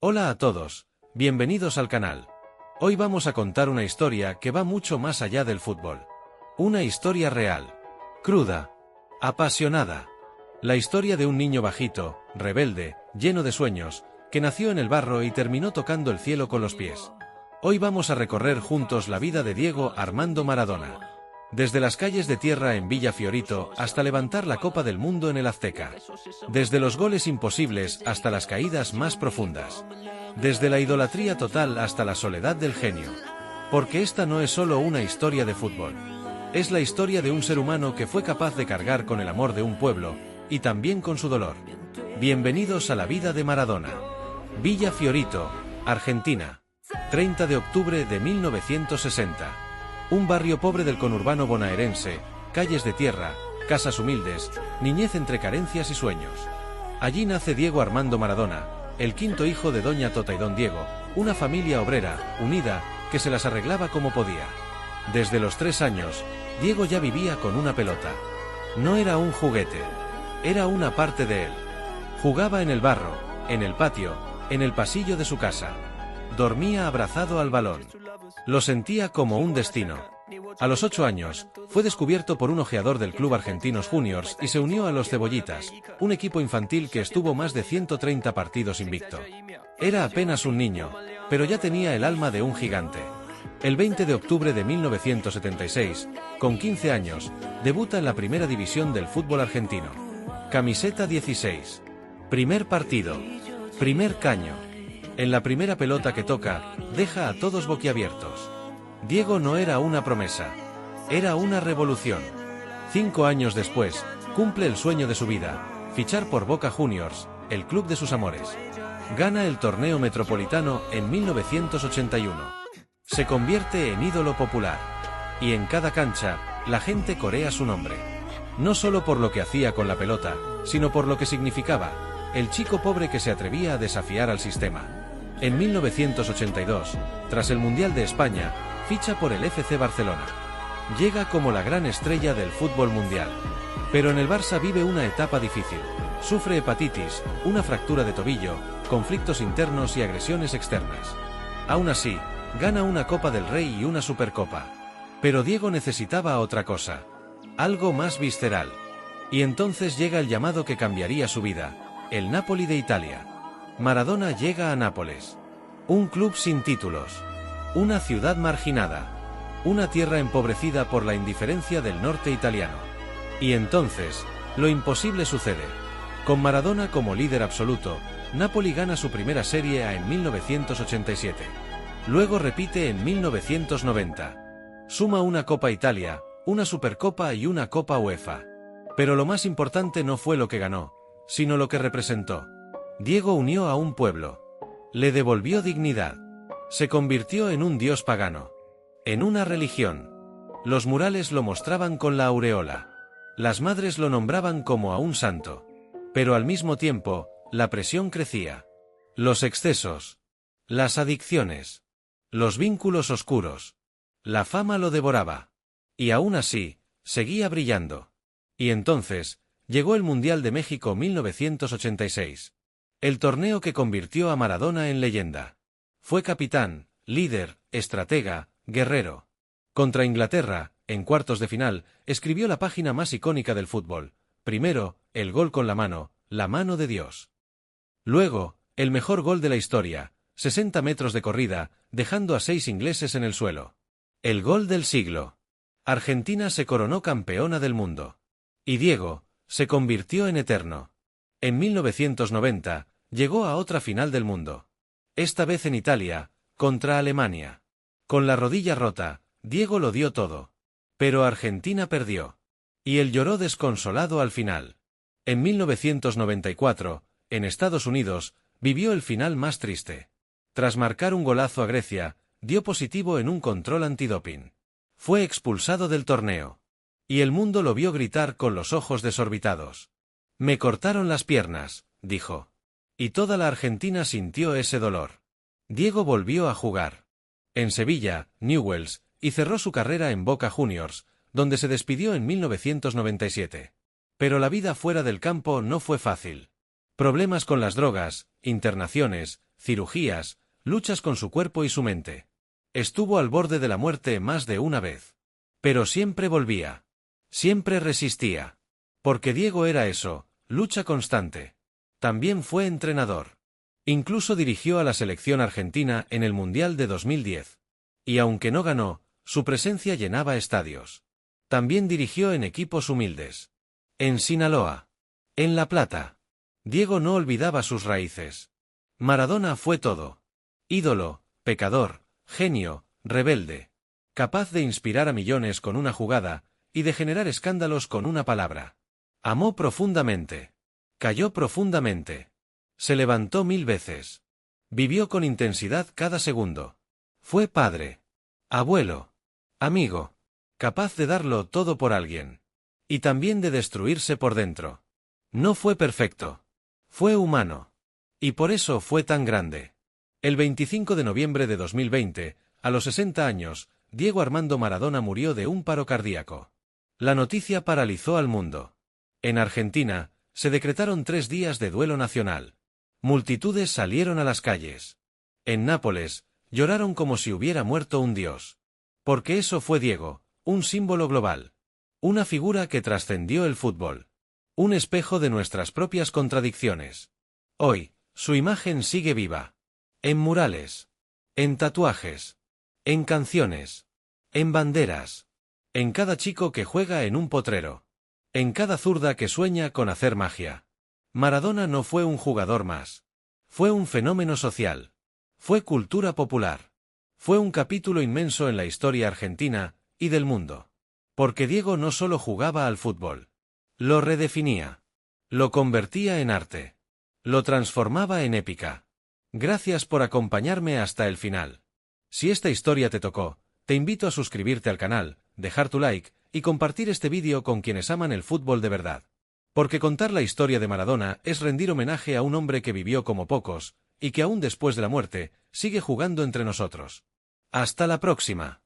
Hola a todos, bienvenidos al canal. Hoy vamos a contar una historia que va mucho más allá del fútbol. Una historia real, cruda, apasionada. La historia de un niño bajito, rebelde, lleno de sueños, que nació en el barro y terminó tocando el cielo con los pies. Hoy vamos a recorrer juntos la vida de Diego Armando Maradona. Desde las calles de tierra en Villa Fiorito hasta levantar la Copa del Mundo en el Azteca. Desde los goles imposibles hasta las caídas más profundas. Desde la idolatría total hasta la soledad del genio. Porque esta no es solo una historia de fútbol. Es la historia de un ser humano que fue capaz de cargar con el amor de un pueblo, y también con su dolor. Bienvenidos a la vida de Maradona. Villa Fiorito, Argentina. 30 de octubre de 1960. Un barrio pobre del conurbano bonaerense, calles de tierra, casas humildes, niñez entre carencias y sueños. Allí nace Diego Armando Maradona, el quinto hijo de Doña Tota y Don Diego, una familia obrera, unida, que se las arreglaba como podía. Desde los 3 años, Diego ya vivía con una pelota. No era un juguete, era una parte de él. Jugaba en el barro, en el patio, en el pasillo de su casa. Dormía abrazado al balón. Lo sentía como un destino. A los 8 años, fue descubierto por un ojeador del Club Argentinos Juniors y se unió a los Cebollitas, un equipo infantil que estuvo más de 130 partidos invicto. Era apenas un niño, pero ya tenía el alma de un gigante. El 20 de octubre de 1976, con 15 años, debuta en la primera división del fútbol argentino. Camiseta 16. Primer partido. Primer caño. En la primera pelota que toca, deja a todos boquiabiertos. Diego no era una promesa. Era una revolución. 5 años después, cumple el sueño de su vida, fichar por Boca Juniors, el club de sus amores. Gana el torneo metropolitano en 1981. Se convierte en ídolo popular. Y en cada cancha, la gente corea su nombre. No solo por lo que hacía con la pelota, sino por lo que significaba, el chico pobre que se atrevía a desafiar al sistema. En 1982, tras el Mundial de España, ficha por el FC Barcelona. Llega como la gran estrella del fútbol mundial. Pero en el Barça vive una etapa difícil. Sufre hepatitis, una fractura de tobillo, conflictos internos y agresiones externas. Aún así, gana una Copa del Rey y una Supercopa. Pero Diego necesitaba otra cosa. Algo más visceral. Y entonces llega el llamado que cambiaría su vida, el Napoli de Italia. Maradona llega a Nápoles. Un club sin títulos. Una ciudad marginada. Una tierra empobrecida por la indiferencia del norte italiano. Y entonces, lo imposible sucede. Con Maradona como líder absoluto, Napoli gana su primera Serie A en 1987. Luego repite en 1990. Suma una Copa Italia, una Supercopa y una Copa UEFA. Pero lo más importante no fue lo que ganó, sino lo que representó. Diego unió a un pueblo. Le devolvió dignidad. Se convirtió en un dios pagano. En una religión. Los murales lo mostraban con la aureola. Las madres lo nombraban como a un santo. Pero al mismo tiempo, la presión crecía. Los excesos. Las adicciones. Los vínculos oscuros. La fama lo devoraba. Y aún así, seguía brillando. Y entonces, llegó el Mundial de México 1986. El torneo que convirtió a Maradona en leyenda. Fue capitán, líder, estratega, guerrero. Contra Inglaterra, en cuartos de final, escribió la página más icónica del fútbol. Primero, el gol con la mano de Dios. Luego, el mejor gol de la historia, 60 metros de corrida, dejando a 6 ingleses en el suelo. El gol del siglo. Argentina se coronó campeona del mundo. Y Diego, se convirtió en eterno. En 1990, llegó a otra final del mundo. Esta vez en Italia, contra Alemania. Con la rodilla rota, Diego lo dio todo. Pero Argentina perdió. Y él lloró desconsolado al final. En 1994, en Estados Unidos, vivió el final más triste. Tras marcar un golazo a Grecia, dio positivo en un control antidoping. Fue expulsado del torneo. Y el mundo lo vio gritar con los ojos desorbitados. «Me cortaron las piernas», dijo. Y toda la Argentina sintió ese dolor. Diego volvió a jugar. En Sevilla, Newell's, y cerró su carrera en Boca Juniors, donde se despidió en 1997. Pero la vida fuera del campo no fue fácil. Problemas con las drogas, internaciones, cirugías, luchas con su cuerpo y su mente. Estuvo al borde de la muerte más de una vez. Pero siempre volvía. Siempre resistía. Porque Diego era eso, lucha constante. También fue entrenador. Incluso dirigió a la selección argentina en el Mundial de 2010. Y aunque no ganó, su presencia llenaba estadios. También dirigió en equipos humildes. En Sinaloa. En La Plata. Diego no olvidaba sus raíces. Maradona fue todo. Ídolo, pecador, genio, rebelde. Capaz de inspirar a millones con una jugada, y de generar escándalos con una palabra. Amó profundamente. Cayó profundamente. Se levantó 1000 veces. Vivió con intensidad cada segundo. Fue padre. Abuelo. Amigo. Capaz de darlo todo por alguien. Y también de destruirse por dentro. No fue perfecto. Fue humano. Y por eso fue tan grande. El 25 de noviembre de 2020, a los 60 años, Diego Armando Maradona murió de un paro cardíaco. La noticia paralizó al mundo. En Argentina, se decretaron 3 días de duelo nacional. Multitudes salieron a las calles. En Nápoles, lloraron como si hubiera muerto un dios. Porque eso fue Diego, un símbolo global. Una figura que trascendió el fútbol. Un espejo de nuestras propias contradicciones. Hoy, su imagen sigue viva. En murales. En tatuajes. En canciones. En banderas. En cada chico que juega en un potrero. En cada zurda que sueña con hacer magia. Maradona no fue un jugador más. Fue un fenómeno social. Fue cultura popular. Fue un capítulo inmenso en la historia argentina y del mundo. Porque Diego no solo jugaba al fútbol. Lo redefinía. Lo convertía en arte. Lo transformaba en épica. Gracias por acompañarme hasta el final. Si esta historia te tocó, te invito a suscribirte al canal, dejar tu like y compartir este vídeo con quienes aman el fútbol de verdad. Porque contar la historia de Maradona es rendir homenaje a un hombre que vivió como pocos, y que aún después de la muerte, sigue jugando entre nosotros. Hasta la próxima.